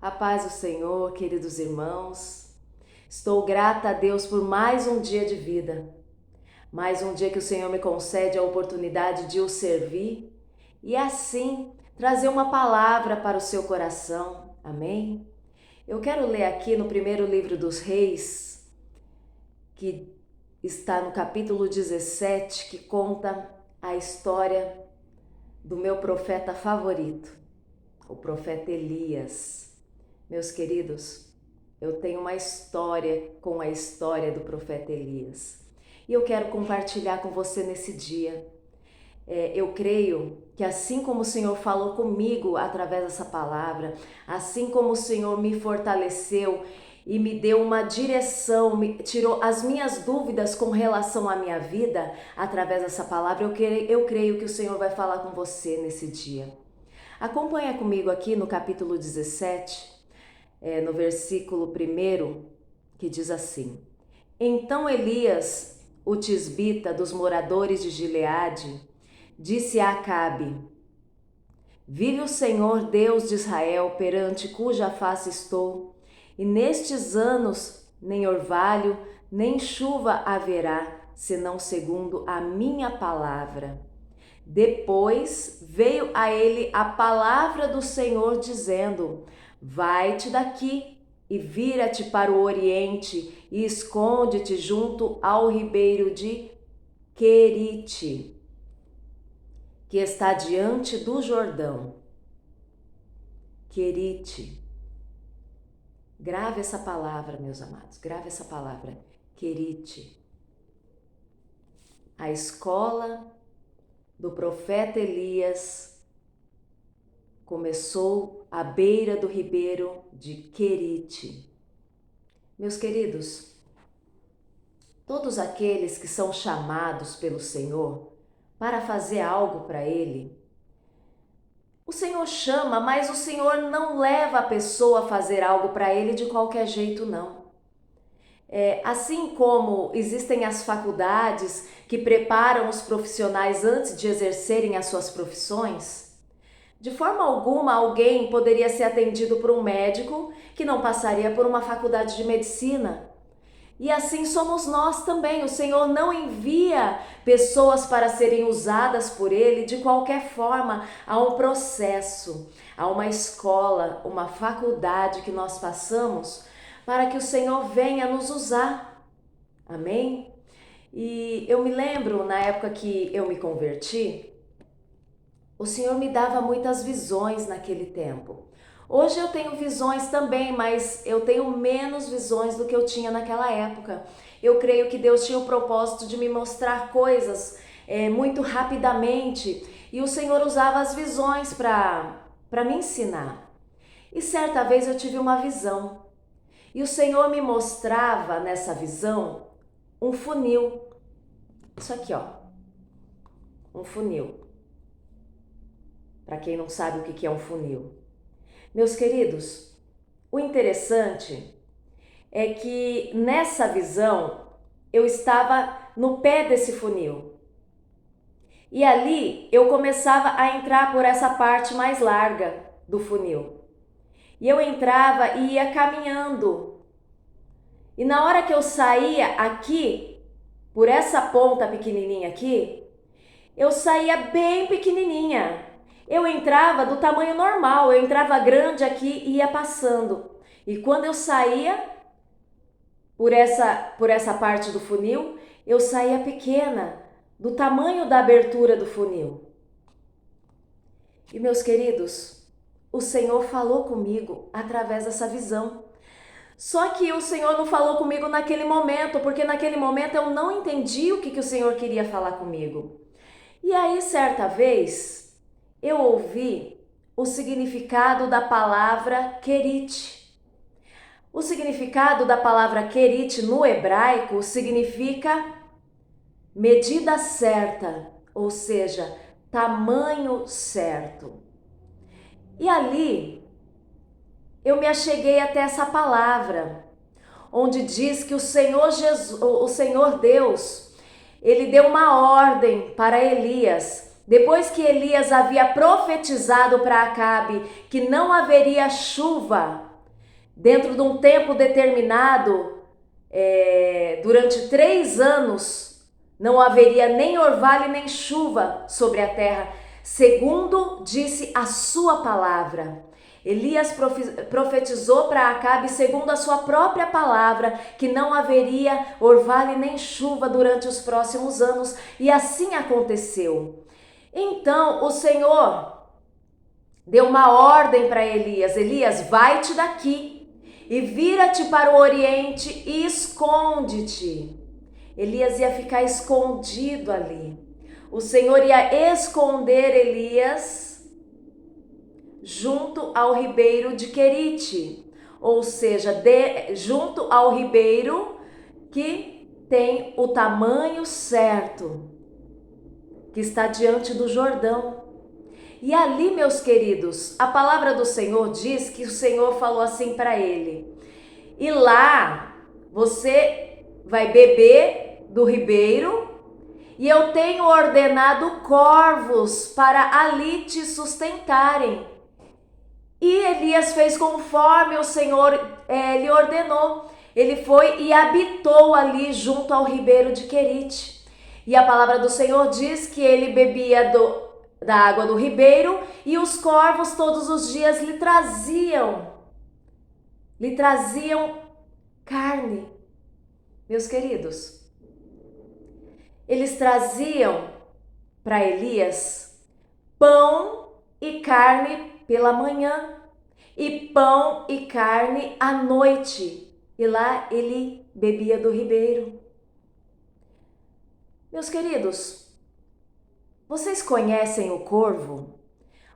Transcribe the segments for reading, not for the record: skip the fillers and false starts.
A paz do Senhor, queridos irmãos. Estou grata a Deus por mais um dia de vida, mais um dia que o Senhor me concede a oportunidade de o servir e assim trazer uma palavra para o seu coração. Amém? Eu quero ler aqui no primeiro livro dos Reis, que está no capítulo 17, que conta a história do meu profeta favorito, o profeta Elias. Meus queridos, eu tenho uma história com a história do profeta Elias e eu quero compartilhar com você nesse dia. Eu creio que assim como o Senhor falou comigo através dessa palavra, assim como o Senhor me fortaleceu e me deu uma direção, tirou as minhas dúvidas com relação à minha vida através dessa palavra, eu creio que o Senhor vai falar com você nesse dia. Acompanha comigo aqui no capítulo 17, no versículo 1, que diz assim: Então Elias, o tisbita dos moradores de Gileade, disse a Acabe: Vive o Senhor Deus de Israel, perante cuja face estou, e nestes anos nem orvalho, nem chuva haverá, senão segundo a minha palavra. Depois veio a ele a palavra do Senhor dizendo: Vai-te daqui e vira-te para o oriente e esconde-te junto ao ribeiro de Querite, que está diante do Jordão. Querite. Grave essa palavra, meus amados, grave essa palavra. Querite. A escola do profeta Elias começou à beira do ribeiro de Querite. Meus queridos, todos aqueles que são chamados pelo Senhor para fazer algo para Ele, o Senhor chama, mas o Senhor não leva a pessoa a fazer algo para Ele de qualquer jeito, não. Assim como existem as faculdades que preparam os profissionais antes de exercerem as suas profissões, de forma alguma alguém poderia ser atendido por um médico que não passaria por uma faculdade de medicina. E assim somos nós também. O Senhor não envia pessoas para serem usadas por Ele de qualquer forma. Há um processo, há uma escola, uma faculdade que nós passamos para que o Senhor venha nos usar. Amém? E eu me lembro, na época que eu me converti, o Senhor me dava muitas visões naquele tempo. Hoje eu tenho visões também, mas eu tenho menos visões do que eu tinha naquela época. Eu creio que Deus tinha o propósito de me mostrar coisas muito rapidamente e o Senhor usava as visões para me ensinar. E certa vez eu tive uma visão e o Senhor me mostrava nessa visão um funil. Isso aqui, ó, um funil. Para quem não sabe o que é um funil. Meus queridos, o interessante é que nessa visão eu estava no pé desse funil. E ali eu começava a entrar por essa parte mais larga do funil. E eu entrava e ia caminhando. E na hora que eu saía aqui, por essa ponta pequenininha aqui, eu saía bem pequenininha. Eu entrava do tamanho normal, eu entrava grande aqui e ia passando. E quando eu saía por essa parte do funil, eu saía pequena, do tamanho da abertura do funil. E meus queridos, o Senhor falou comigo através dessa visão. Só que o Senhor não falou comigo naquele momento, porque naquele momento eu não entendi o que o Senhor queria falar comigo. E aí, certa vez, eu ouvi o significado da palavra querite. O significado da palavra querite no hebraico significa medida certa, ou seja, tamanho certo. E ali eu me acheguei até essa palavra, onde diz que o Senhor Deus, ele deu uma ordem para Elias. Depois que Elias havia profetizado para Acabe que não haveria chuva dentro de um tempo determinado, durante 3 anos, não haveria nem orvalho nem chuva sobre a terra, segundo disse a sua palavra. Elias profetizou para Acabe segundo a sua própria palavra, que não haveria orvalho nem chuva durante os próximos anos, e assim aconteceu. Então o Senhor deu uma ordem para Elias: Elias, vai-te daqui e vira-te para o oriente e esconde-te. Elias ia ficar escondido ali. O Senhor ia esconder Elias junto ao ribeiro de Querite, ou seja, junto ao ribeiro que tem o tamanho certo, que está diante do Jordão. E ali, meus queridos, a palavra do Senhor diz que o Senhor falou assim para ele: e lá você vai beber do ribeiro, e eu tenho ordenado corvos para ali te sustentarem. E Elias fez conforme o Senhor lhe ordenou. Ele foi e habitou ali junto ao ribeiro de Querite. E a palavra do Senhor diz que ele bebia da água do ribeiro, e os corvos todos os dias lhe traziam carne. Meus queridos, eles traziam para Elias pão e carne pela manhã e pão e carne à noite, e lá ele bebia do ribeiro. Meus queridos, vocês conhecem o corvo?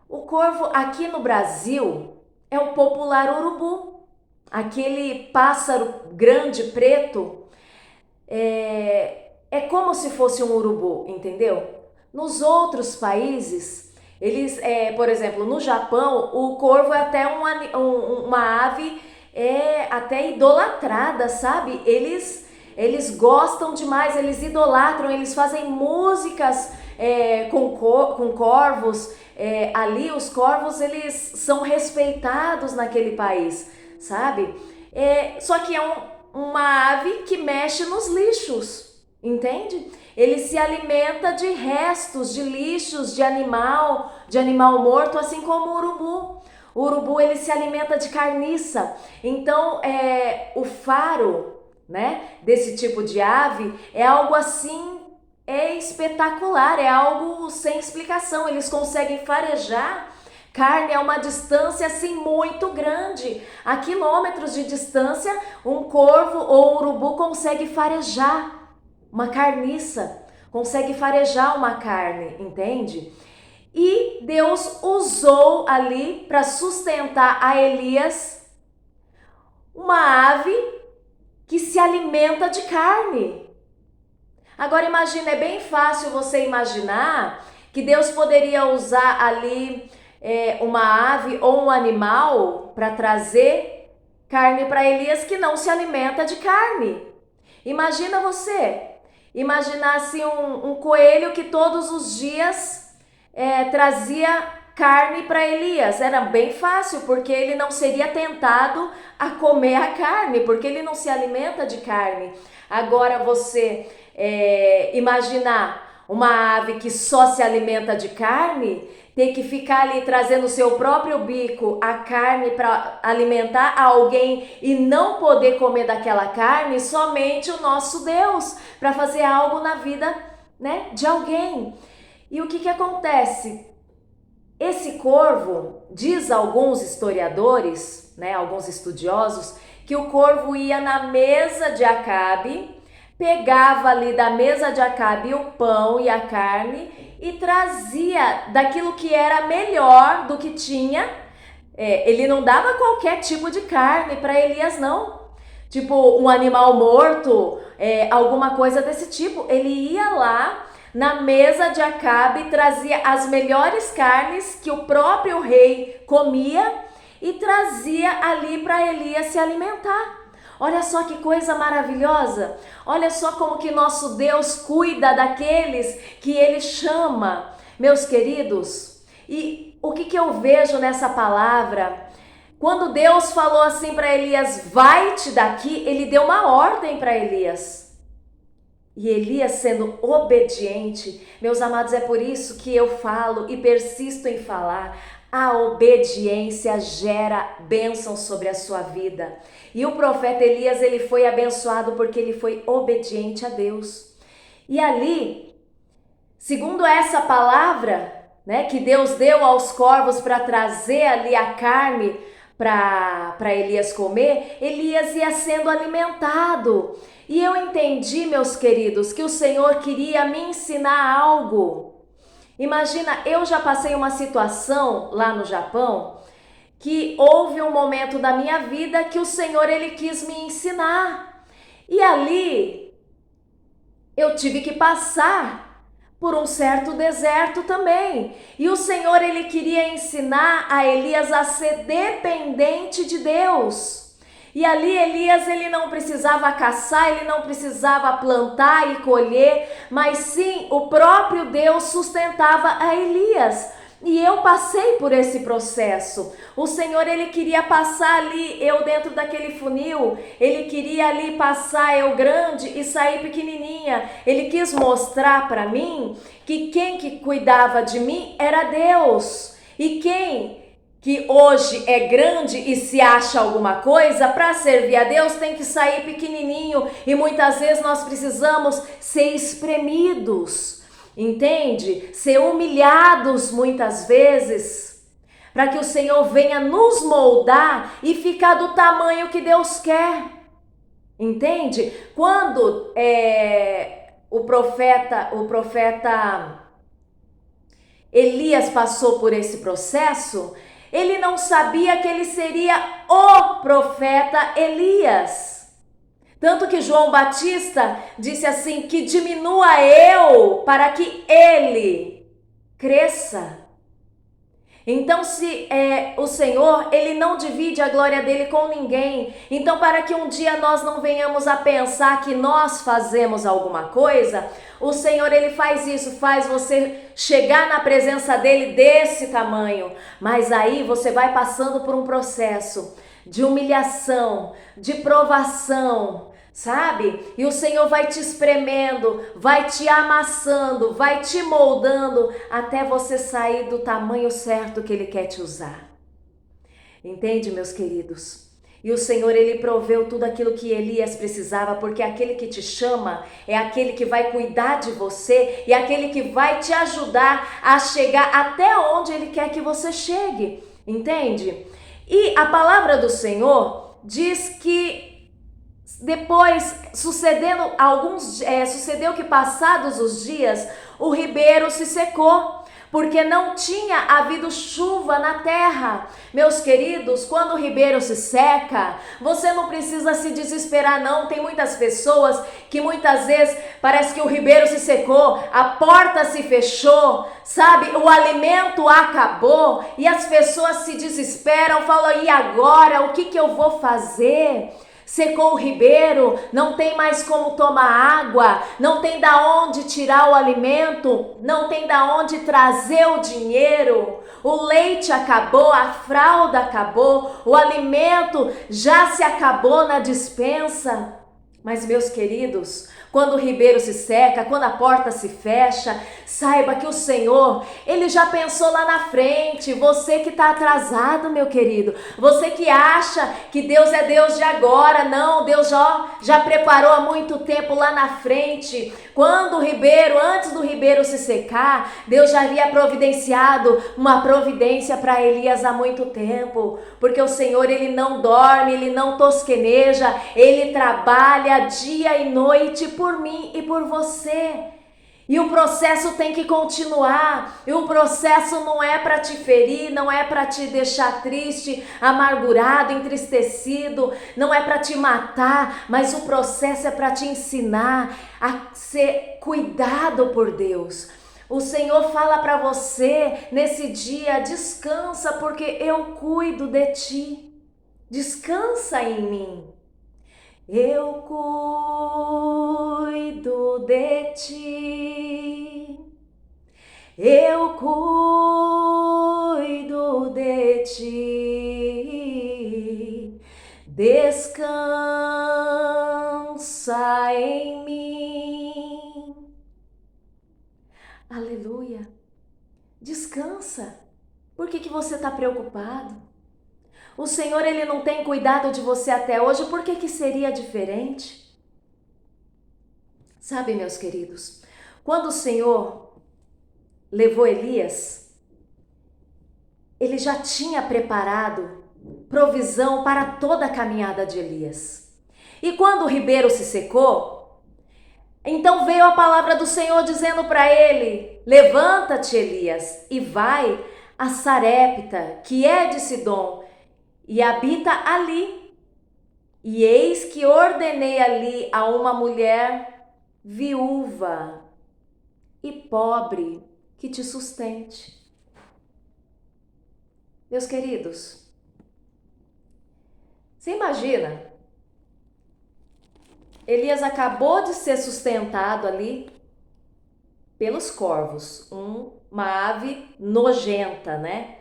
O corvo aqui no Brasil é o popular urubu, aquele pássaro grande preto. É como se fosse um urubu, entendeu? Nos outros países, eles, por exemplo, no Japão, o corvo é até uma ave até idolatrada, sabe? Eles gostam demais, eles idolatram, eles fazem músicas com corvos. Ali os corvos, eles são respeitados naquele país, sabe? Só que é uma ave que mexe nos lixos, entende? Ele se alimenta de restos, de lixos, de animal morto, assim como o urubu. O urubu, ele se alimenta de carniça. Então, o faro, né, desse tipo de ave é algo assim, espetacular, é algo sem explicação. Eles conseguem farejar carne a uma distância assim muito grande. A quilômetros de distância, um corvo ou um urubu consegue farejar uma carniça, consegue farejar uma carne, entende? E Deus usou ali para sustentar a Elias uma ave que se alimenta de carne. Agora imagina, é bem fácil você imaginar que Deus poderia usar ali uma ave ou um animal para trazer carne para Elias que não se alimenta de carne. Imagina você imaginasse um coelho que todos os dias trazia carne para Elias. Era bem fácil, porque ele não seria tentado a comer a carne, porque ele não se alimenta de carne. Agora você imaginar uma ave que só se alimenta de carne, ter que ficar ali trazendo o seu próprio bico a carne para alimentar alguém e não poder comer daquela carne, somente o nosso Deus para fazer algo na vida, né, de alguém. E o que acontece? Esse corvo, diz alguns historiadores, né, alguns estudiosos, que o corvo ia na mesa de Acabe, pegava ali da mesa de Acabe o pão e a carne e trazia daquilo que era melhor do que tinha. Ele não dava qualquer tipo de carne para Elias, não. Tipo um animal morto, alguma coisa desse tipo. Ele ia lá na mesa de Acabe, trazia as melhores carnes que o próprio rei comia e trazia ali para Elias se alimentar. Olha só que coisa maravilhosa. Olha só como que nosso Deus cuida daqueles que Ele chama, meus queridos. E o que eu vejo nessa palavra? Quando Deus falou assim para Elias, vai-te daqui, ele deu uma ordem para Elias. E Elias sendo obediente, meus amados, é por isso que eu falo e persisto em falar, a obediência gera bênção sobre a sua vida. E o profeta Elias, ele foi abençoado porque ele foi obediente a Deus. E ali, segundo essa palavra, né, que Deus deu aos corvos para trazer ali a carne para Elias comer, Elias ia sendo alimentado. E eu entendi, meus queridos, que o Senhor queria me ensinar algo. Imagina, eu já passei uma situação lá no Japão que houve um momento da minha vida que o Senhor ele quis me ensinar. E ali eu tive que passar por um certo deserto também. E o Senhor ele queria ensinar a Elias a ser dependente de Deus. E ali Elias ele não precisava caçar, ele não precisava plantar e colher, mas sim o próprio Deus sustentava a Elias. E eu passei por esse processo. O Senhor ele queria passar ali eu dentro daquele funil, ele queria ali passar eu grande e sair pequenininha. Ele quis mostrar para mim que quem que cuidava de mim era Deus. E quem que hoje é grande e se acha alguma coisa, para servir a Deus tem que sair pequenininho e muitas vezes nós precisamos ser espremidos. Entende? Ser humilhados muitas vezes, para que o Senhor venha nos moldar e ficar do tamanho que Deus quer. Entende? Quando o profeta Elias passou por esse processo, ele não sabia que ele seria o profeta Elias. Tanto que João Batista disse assim, que diminua eu para que ele cresça. Então se o Senhor, ele não divide a glória dele com ninguém. Então para que um dia nós não venhamos a pensar que nós fazemos alguma coisa, o Senhor ele faz isso, faz você chegar na presença dele desse tamanho. Mas aí você vai passando por um processo de humilhação, de provação, sabe? E o Senhor vai te espremendo, vai te amassando, vai te moldando até você sair do tamanho certo que Ele quer te usar. Entende, meus queridos? E o Senhor, Ele proveu tudo aquilo que Elias precisava, porque aquele que te chama é aquele que vai cuidar de você e aquele que vai te ajudar a chegar até onde Ele quer que você chegue. Entende? E a palavra do Senhor diz que depois, sucedeu que passados os dias, o ribeiro se secou, porque não tinha havido chuva na terra. Meus queridos, quando o ribeiro se seca, você não precisa se desesperar não. Tem muitas pessoas que muitas vezes parece que o ribeiro se secou, a porta se fechou, sabe? O alimento acabou e as pessoas se desesperam, falam, e agora? O que eu vou fazer? Secou o ribeiro, não tem mais como tomar água, não tem da onde tirar o alimento, não tem da onde trazer o dinheiro, o leite acabou, a fralda acabou, o alimento já se acabou na despensa. Mas, meus queridos, quando o ribeiro se seca, quando a porta se fecha, saiba que o Senhor, Ele já pensou lá na frente. Você que está atrasado, meu querido, você que acha que Deus é Deus de agora, não, Deus já preparou há muito tempo lá na frente. Quando o ribeiro, antes do ribeiro se secar, Deus já havia providenciado uma providência para Elias há muito tempo, porque o Senhor, Ele não dorme, Ele não tosqueneja, Ele trabalha dia e noite por mim e por você. E o processo tem que continuar. E o processo não é para te ferir, não é para te deixar triste, amargurado, entristecido, não é para te matar, mas o processo é para te ensinar a ser cuidado por Deus. O Senhor fala para você nesse dia, descansa porque eu cuido de ti. Descansa em mim. Eu cuido de ti, eu cuido de ti. descansa em mim. Aleluia. Descansa. Por que você está preocupado? O Senhor, Ele não tem cuidado de você até hoje, por que seria diferente? Sabe, meus queridos, quando o Senhor levou Elias, Ele já tinha preparado provisão para toda a caminhada de Elias. E quando o ribeiro se secou, então veio a palavra do Senhor dizendo para ele: levanta-te, Elias, e vai a Sarepta, que é de Sidom, e habita ali. E eis que ordenei ali a uma mulher viúva e pobre que te sustente. Meus queridos, você imagina? Elias acabou de ser sustentado ali pelos corvos, uma ave nojenta, né?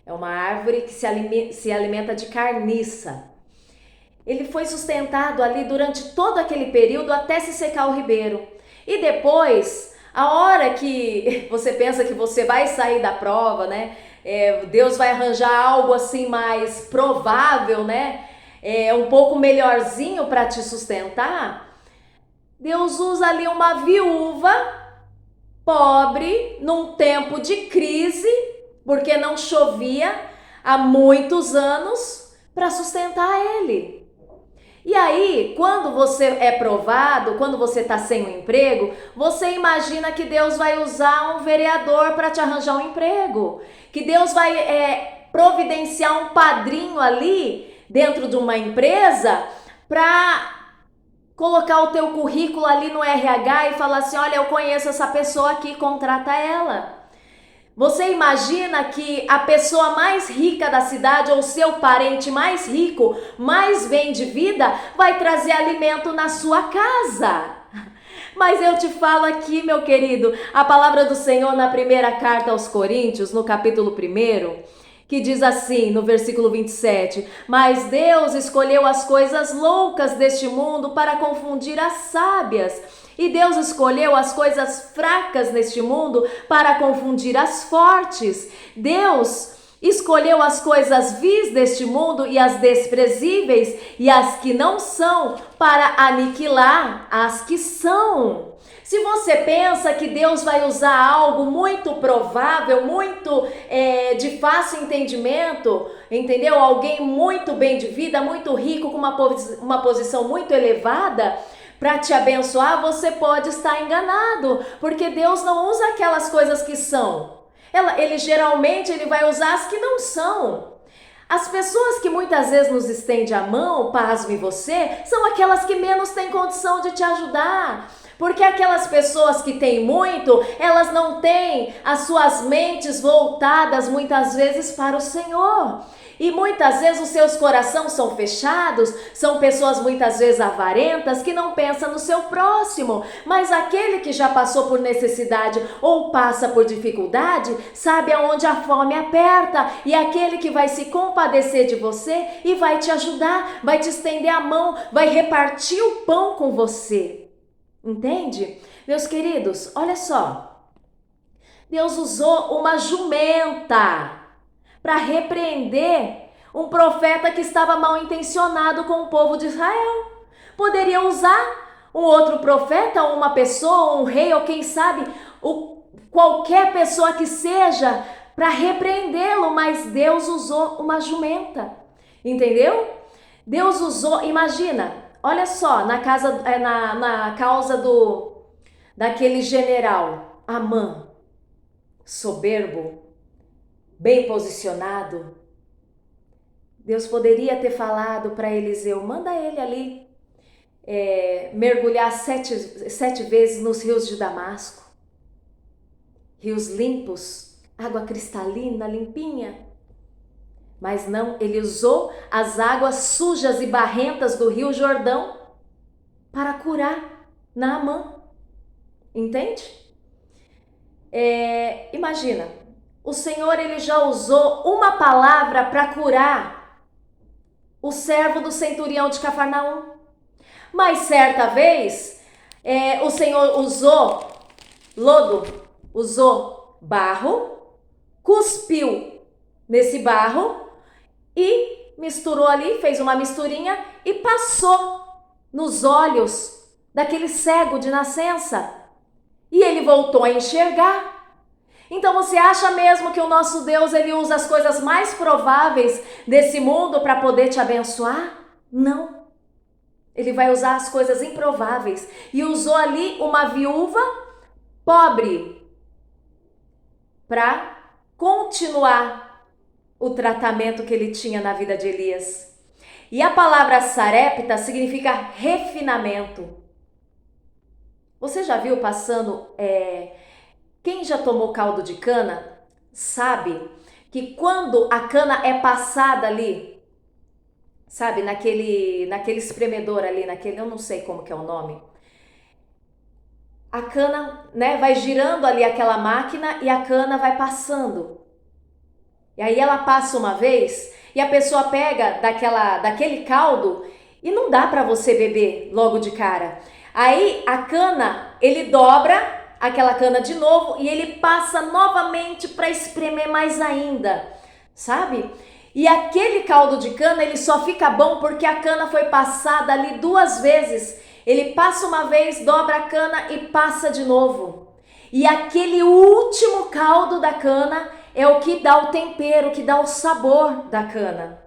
É uma árvore que se alimenta de carniça. Ele foi sustentado ali durante todo aquele período até se secar o ribeiro. E depois, a hora que você pensa que você vai sair da prova, né? Deus vai arranjar algo assim mais provável, né? Um pouco melhorzinho para te sustentar. Deus usa ali uma viúva pobre num tempo de crise, porque não chovia há muitos anos, para sustentar ele. E aí, quando você é provado, quando você está sem um emprego, você imagina que Deus vai usar um vereador para te arranjar um emprego, que Deus vai providenciar um padrinho ali dentro de uma empresa para colocar o teu currículo ali no RH e falar assim: olha, eu conheço essa pessoa aqui, contrata ela. Você imagina que a pessoa mais rica da cidade ou seu parente mais rico, mais bem de vida, vai trazer alimento na sua casa? Mas eu te falo aqui, meu querido, a palavra do Senhor na primeira carta aos Coríntios, no capítulo 1, que diz assim, no versículo 27, mas Deus escolheu as coisas loucas deste mundo para confundir as sábias. E Deus escolheu as coisas fracas neste mundo para confundir as fortes. Deus escolheu as coisas vis deste mundo e as desprezíveis e as que não são para aniquilar as que são. Se você pensa que Deus vai usar algo muito provável, muito de fácil entendimento, entendeu? Alguém muito bem de vida, muito rico, com uma posição muito elevada, para te abençoar, você pode estar enganado, porque Deus não usa aquelas coisas que são. Ele geralmente vai usar as que não são. As pessoas que muitas vezes nos estendem a mão, pasme você, são aquelas que menos têm condição de te ajudar. Porque aquelas pessoas que têm muito, elas não têm as suas mentes voltadas muitas vezes para o Senhor. E muitas vezes os seus corações são fechados, são pessoas muitas vezes avarentas que não pensam no seu próximo. Mas aquele que já passou por necessidade ou passa por dificuldade, sabe aonde a fome aperta. E aquele que vai se compadecer de você e vai te ajudar, vai te estender a mão, vai repartir o pão com você. Entende? Meus queridos, olha só. Deus usou uma jumenta para repreender um profeta que estava mal intencionado com o povo de Israel. Poderia usar um outro profeta, uma pessoa, um rei, ou quem sabe, qualquer pessoa que seja, para repreendê-lo, mas Deus usou uma jumenta. Entendeu? Deus usou, imagina, olha só, na causa daquele general, Amã, soberbo, bem posicionado, Deus poderia ter falado para Eliseu: manda ele ali mergulhar sete vezes nos rios de Damasco, rios limpos, água cristalina, limpinha. Mas não, ele usou as águas sujas e barrentas do rio Jordão para curar Naamã. Entende? Imagina. O Senhor, ele já usou uma palavra para curar o servo do centurião de Cafarnaum. Mas certa vez, o Senhor usou lodo, usou barro, cuspiu nesse barro e misturou ali, fez uma misturinha e passou nos olhos daquele cego de nascença. E ele voltou a enxergar. Então você acha mesmo que o nosso Deus, ele usa as coisas mais prováveis desse mundo para poder te abençoar? Não. Ele vai usar as coisas improváveis. E usou ali uma viúva pobre para continuar o tratamento que ele tinha na vida de Elias. E a palavra sarepta significa refinamento. Você já viu passando... Quem já tomou caldo de cana sabe que quando a cana é passada ali, sabe, naquele espremedor ali, eu não sei como que é o nome, a cana, né, vai girando ali aquela máquina e a cana vai passando. E aí ela passa uma vez e a pessoa pega daquele caldo e não dá para você beber logo de cara. Aí a cana, ele dobra aquela cana de novo e ele passa novamente para espremer mais ainda, sabe? E aquele caldo de cana, ele só fica bom porque a cana foi passada ali 2 vezes. Ele passa uma vez, dobra a cana e passa de novo. E aquele último caldo da cana é o que dá o tempero, que dá o sabor da cana.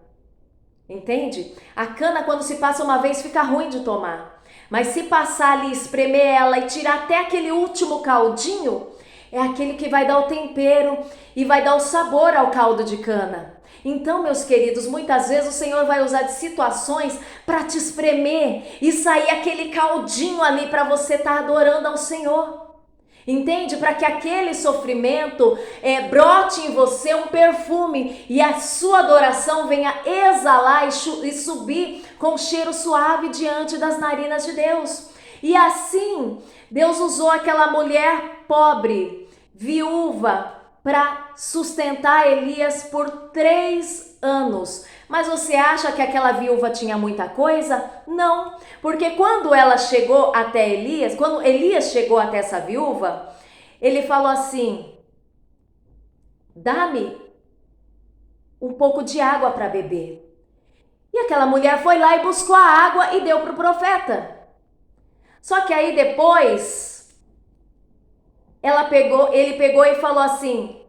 Entende? A cana, quando se passa uma vez, fica ruim de tomar. Mas se passar ali, espremer ela e tirar até aquele último caldinho, é aquele que vai dar o tempero e vai dar o sabor ao caldo de cana. Então, meus queridos, muitas vezes o Senhor vai usar de situações para te espremer e sair aquele caldinho ali para você estar adorando ao Senhor. Entende? Para que aquele sofrimento brote em você um perfume e a sua adoração venha exalar e subir com cheiro suave diante das narinas de Deus. E assim, Deus usou aquela mulher pobre, viúva, para sustentar Elias por 3 anos. Mas você acha que aquela viúva tinha muita coisa? Não, porque quando Elias chegou até essa viúva, ele falou assim: dá-me um pouco de água para beber. E aquela mulher foi lá e buscou a água e deu para o profeta. Só que aí depois, ele pegou e falou assim: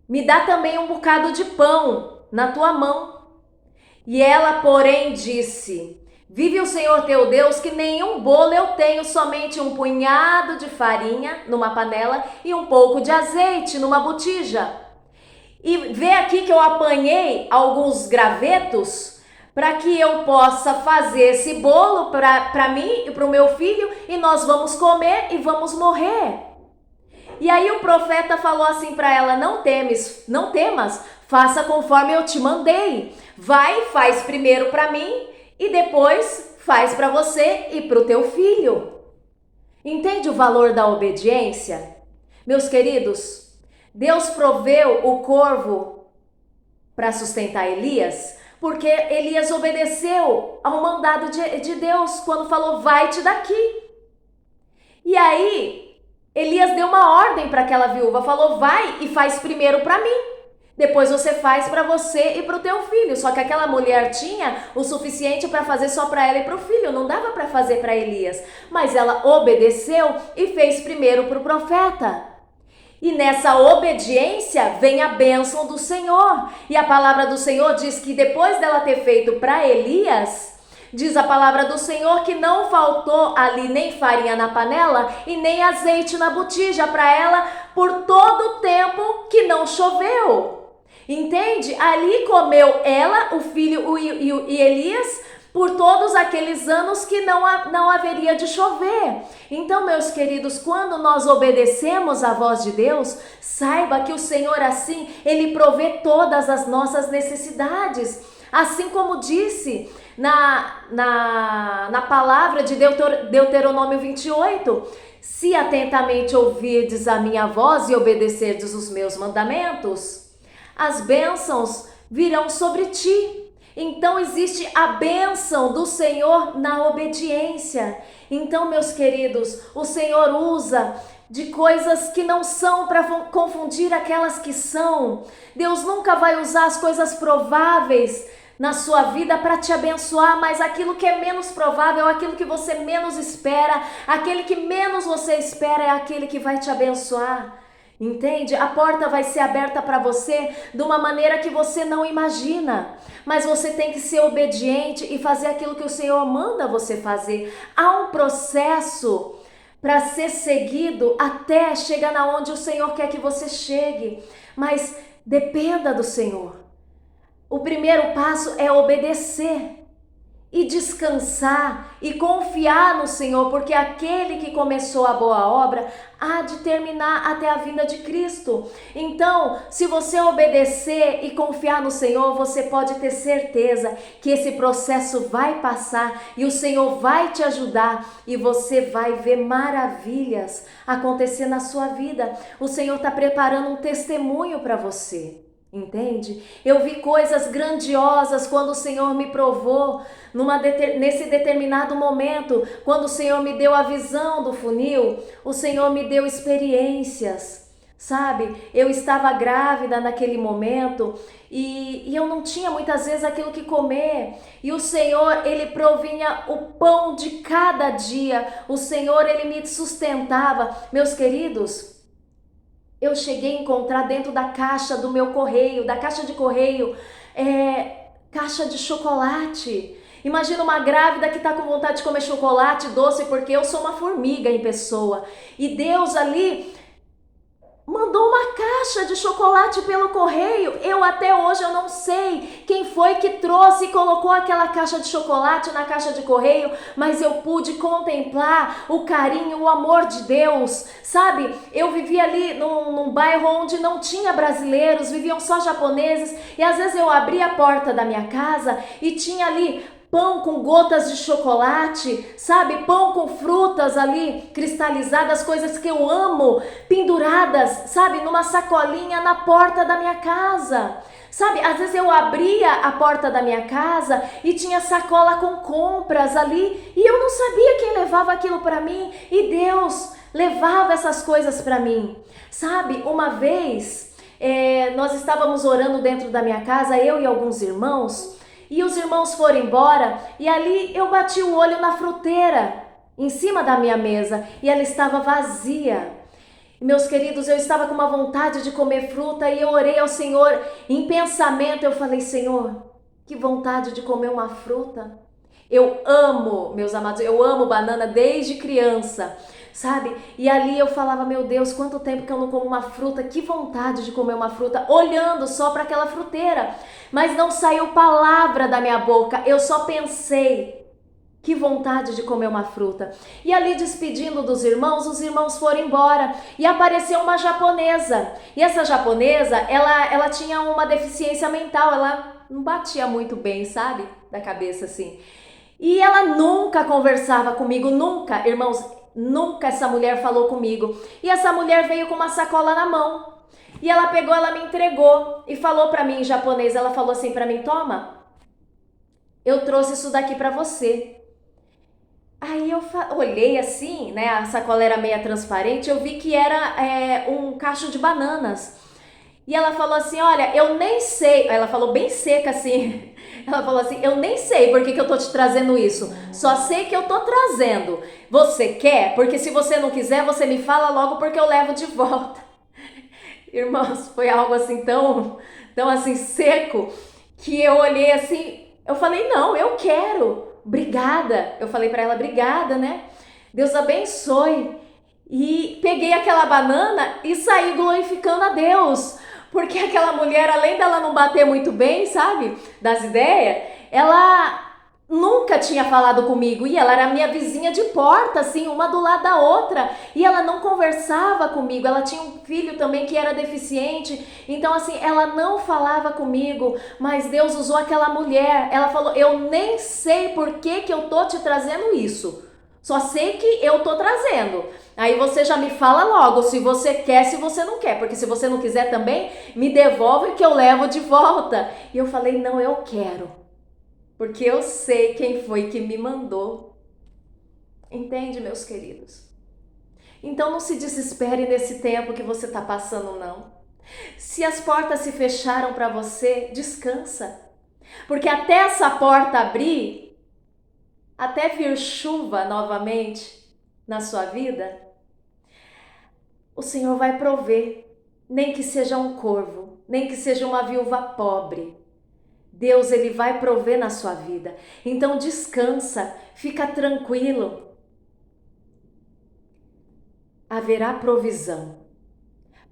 me dá também um bocado de pão na tua mão. E ela, porém, disse: vive o Senhor teu Deus que nenhum bolo eu tenho, somente um punhado de farinha numa panela e um pouco de azeite numa botija. E vê aqui que eu apanhei alguns gravetos para que eu possa fazer esse bolo para mim e para o meu filho, e nós vamos comer e vamos morrer. E aí o profeta falou assim para ela: não temas, faça conforme eu te mandei. Vai, faz primeiro para mim e depois faz para você e para o teu filho. Entende o valor da obediência? Meus queridos, Deus proveu o corvo para sustentar Elias, porque Elias obedeceu ao mandado de Deus quando falou: vai-te daqui. E aí Elias deu uma ordem para aquela viúva, falou: vai e faz primeiro para mim, depois você faz para você e para o teu filho. Só que aquela mulher tinha o suficiente para fazer só para ela e para o filho, não dava para fazer para Elias. Mas ela obedeceu e fez primeiro para o profeta. E nessa obediência vem a bênção do Senhor. E a palavra do Senhor diz que depois dela ter feito para Elias, diz a palavra do Senhor que não faltou ali nem farinha na panela e nem azeite na botija para ela por todo o tempo que não choveu. Entende? Ali comeu ela, o filho e Elias por todos aqueles anos que não haveria de chover. Então, meus queridos, quando nós obedecemos à voz de Deus, saiba que o Senhor assim, Ele provê todas as nossas necessidades. Assim como disse na palavra de Deuteronômio 28, se atentamente ouvirdes a minha voz e obedecerdes os meus mandamentos, as bênçãos virão sobre ti. Então existe a bênção do Senhor na obediência. Então, meus queridos, o Senhor usa de coisas que não são para confundir aquelas que são. Deus nunca vai usar as coisas prováveis na sua vida para te abençoar, mas aquilo que é menos provável, aquilo que você menos espera, aquele que menos você espera é aquele que vai te abençoar. Entende? A porta vai ser aberta para você de uma maneira que você não imagina, mas você tem que ser obediente e fazer aquilo que o Senhor manda você fazer. Há um processo para ser seguido até chegar na onde o Senhor quer que você chegue, mas dependa do Senhor. O primeiro passo é obedecer e descansar e confiar no Senhor, porque aquele que começou a boa obra há de terminar até a vinda de Cristo. Então, se você obedecer e confiar no Senhor, você pode ter certeza que esse processo vai passar e o Senhor vai te ajudar e você vai ver maravilhas acontecer na sua vida. O Senhor está preparando um testemunho para você. Entende? Eu vi coisas grandiosas quando o Senhor me provou nesse determinado momento, quando o Senhor me deu a visão do funil, o Senhor me deu experiências, sabe? Eu estava grávida naquele momento e eu não tinha muitas vezes aquilo que comer, e o Senhor, Ele provinha o pão de cada dia, o Senhor, Ele me sustentava. Meus queridos, eu cheguei a encontrar dentro da caixa do meu correio, da caixa de correio, caixa de chocolate. Imagina uma grávida que está com vontade de comer chocolate doce, porque eu sou uma formiga em pessoa. E Deus ali mandou uma caixa de chocolate pelo correio. Até hoje eu não sei quem foi que trouxe e colocou aquela caixa de chocolate na caixa de correio, mas eu pude contemplar o carinho, o amor de Deus, sabe? Eu vivia ali num bairro onde não tinha brasileiros, viviam só japoneses, e às vezes eu abria a porta da minha casa e tinha ali pão com gotas de chocolate, sabe? Pão com frutas ali cristalizadas, coisas que eu amo, penduradas, sabe? Numa sacolinha na porta da minha casa. Sabe, às vezes eu abria a porta da minha casa e tinha sacola com compras ali e eu não sabia quem levava aquilo para mim, e Deus levava essas coisas para mim. Sabe, uma vez nós estávamos orando dentro da minha casa, eu e alguns irmãos, e os irmãos foram embora, e ali eu bati o olho na fruteira em cima da minha mesa e ela estava vazia. Meus queridos, eu estava com uma vontade de comer fruta e eu orei ao Senhor em pensamento. Eu falei: Senhor, que vontade de comer uma fruta. Eu amo, meus amados, eu amo banana desde criança, sabe? E ali eu falava: meu Deus, quanto tempo que eu não como uma fruta, que vontade de comer uma fruta, olhando só para aquela fruteira. Mas não saiu palavra da minha boca, eu só pensei: que vontade de comer uma fruta. E ali, despedindo dos irmãos, os irmãos foram embora e apareceu uma japonesa. E essa japonesa, ela tinha uma deficiência mental, ela não batia muito bem, sabe? Da cabeça assim. E ela nunca conversava comigo, nunca, irmãos, nunca essa mulher falou comigo. E essa mulher veio com uma sacola na mão. E ela pegou, ela me entregou e falou pra mim em japonês, ela falou assim pra mim: toma, eu trouxe isso daqui pra você. Aí eu olhei assim, né, a sacola era meia transparente, eu vi que era um cacho de bananas. E ela falou assim: olha, eu nem sei, ela falou bem seca assim, ela falou assim: eu nem sei por que eu tô te trazendo isso, só sei que eu tô trazendo. Você quer? Porque se você não quiser, você me fala logo, porque eu levo de volta. Irmãos, foi algo assim tão assim seco, que eu olhei assim, eu falei: não, eu quero, obrigada. Eu falei pra ela: obrigada, né? Deus abençoe. E peguei aquela banana e saí glorificando a Deus, porque aquela mulher, além dela não bater muito bem, sabe, das ideias, ela nunca tinha falado comigo, e ela era minha vizinha de porta, assim, uma do lado da outra, e ela não conversava comigo. Ela tinha um filho também que era deficiente, então assim, ela não falava comigo, mas Deus usou aquela mulher. Ela falou: eu nem sei por que eu tô te trazendo isso, só sei que eu tô trazendo. Aí você já me fala logo se você quer, se você não quer, porque se você não quiser também, me devolve que eu levo de volta. E eu falei: não, eu quero. porque eu sei quem foi que me mandou. Entende, meus queridos? Então não se desespere nesse tempo que você está passando, não. Se as portas se fecharam para você, descansa. Porque até essa porta abrir, até vir chuva novamente na sua vida, o Senhor vai prover. Nem que seja um corvo, nem que seja uma viúva pobre. Deus, Ele vai prover na sua vida. Então descansa, fica tranquilo. Haverá provisão.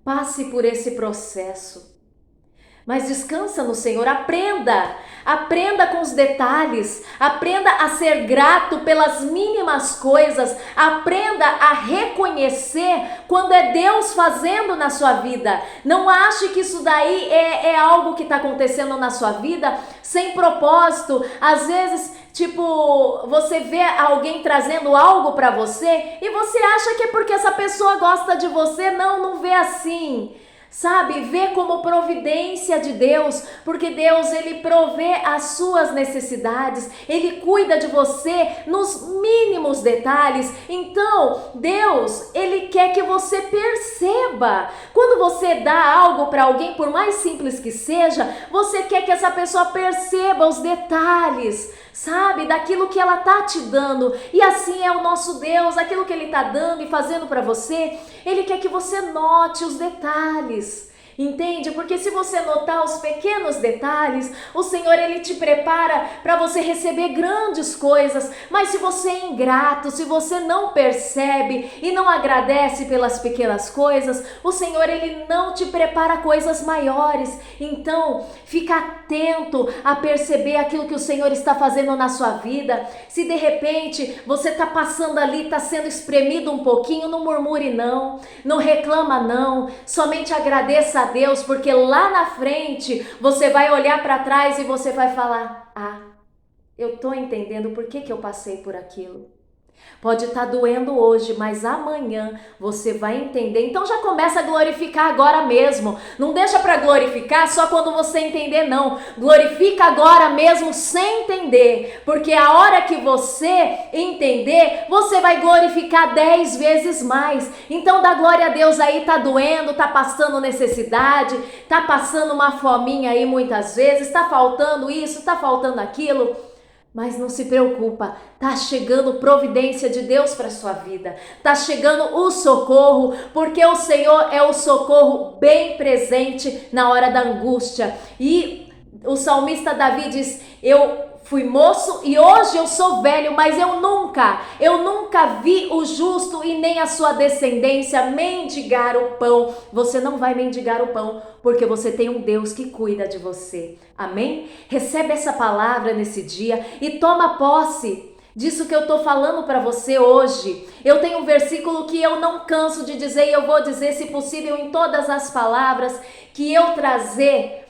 Passe por esse processo. Mas descansa no Senhor, aprenda com os detalhes, aprenda a ser grato pelas mínimas coisas, aprenda a reconhecer quando é Deus fazendo na sua vida. Não ache que isso daí é algo que está acontecendo na sua vida sem propósito. Às vezes, você vê alguém trazendo algo para você e você acha que é porque essa pessoa gosta de você. Não vê assim. Sabe, vê como providência de Deus, porque Deus, Ele provê as suas necessidades, Ele cuida de você nos mínimos detalhes. Então, Deus, Ele quer que você perceba. Quando você dá algo para alguém, por mais simples que seja, você quer que essa pessoa perceba os detalhes, sabe, daquilo que ela tá te dando. E assim é o nosso Deus, aquilo que Ele tá dando e fazendo para você, Ele quer que você note os detalhes. Entende? Porque se você notar os pequenos detalhes, o Senhor, Ele te prepara para você receber grandes coisas. Mas se você é ingrato, se você não percebe e não agradece pelas pequenas coisas, o Senhor, Ele não te prepara coisas maiores. Então, fica atento a perceber aquilo que o Senhor está fazendo na sua vida. Se de repente você está passando ali, está sendo espremido um pouquinho, não murmure não reclama não, somente agradeça a Deus, porque lá na frente você vai olhar para trás e você vai falar: eu estou entendendo por que eu passei por aquilo. Pode estar doendo hoje, mas amanhã você vai entender. Então já começa a glorificar agora mesmo. Não deixa para glorificar só quando você entender, não. Glorifica agora mesmo sem entender. Porque a hora que você entender, você vai glorificar 10 vezes mais. Então dá glória a Deus aí, tá doendo, tá passando necessidade, tá passando uma fominha aí muitas vezes, tá faltando isso, tá faltando aquilo. Mas não se preocupa, tá chegando providência de Deus para sua vida, tá chegando o socorro, porque o Senhor é o socorro bem presente na hora da angústia. E o salmista Davi diz: eu fui moço e hoje eu sou velho, mas eu nunca vi o justo e nem a sua descendência mendigar o pão. Você não vai mendigar o pão, porque você tem um Deus que cuida de você. Amém? Recebe essa palavra nesse dia e toma posse disso que eu estou falando para você hoje. Eu tenho um versículo que eu não canso de dizer e eu vou dizer, se possível, em todas as palavras que eu trazer.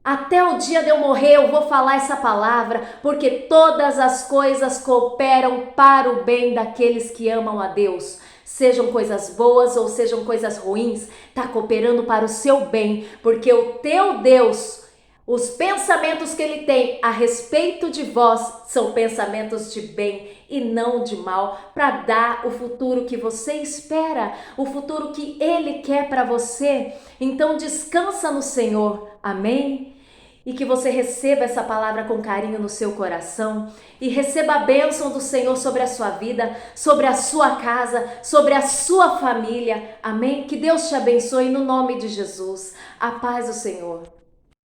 Até o dia de eu morrer eu vou falar essa palavra, porque todas as coisas cooperam para o bem daqueles que amam a Deus. Sejam coisas boas ou sejam coisas ruins, está cooperando para o seu bem, porque o teu Deus, os pensamentos que Ele tem a respeito de vós são pensamentos de bem e não de mal, para dar o futuro que você espera, o futuro que Ele quer para você. Então descansa no Senhor, amém? E que você receba essa palavra com carinho no seu coração e receba a bênção do Senhor sobre a sua vida, sobre a sua casa, sobre a sua família, amém? Que Deus te abençoe no nome de Jesus. A paz do Senhor.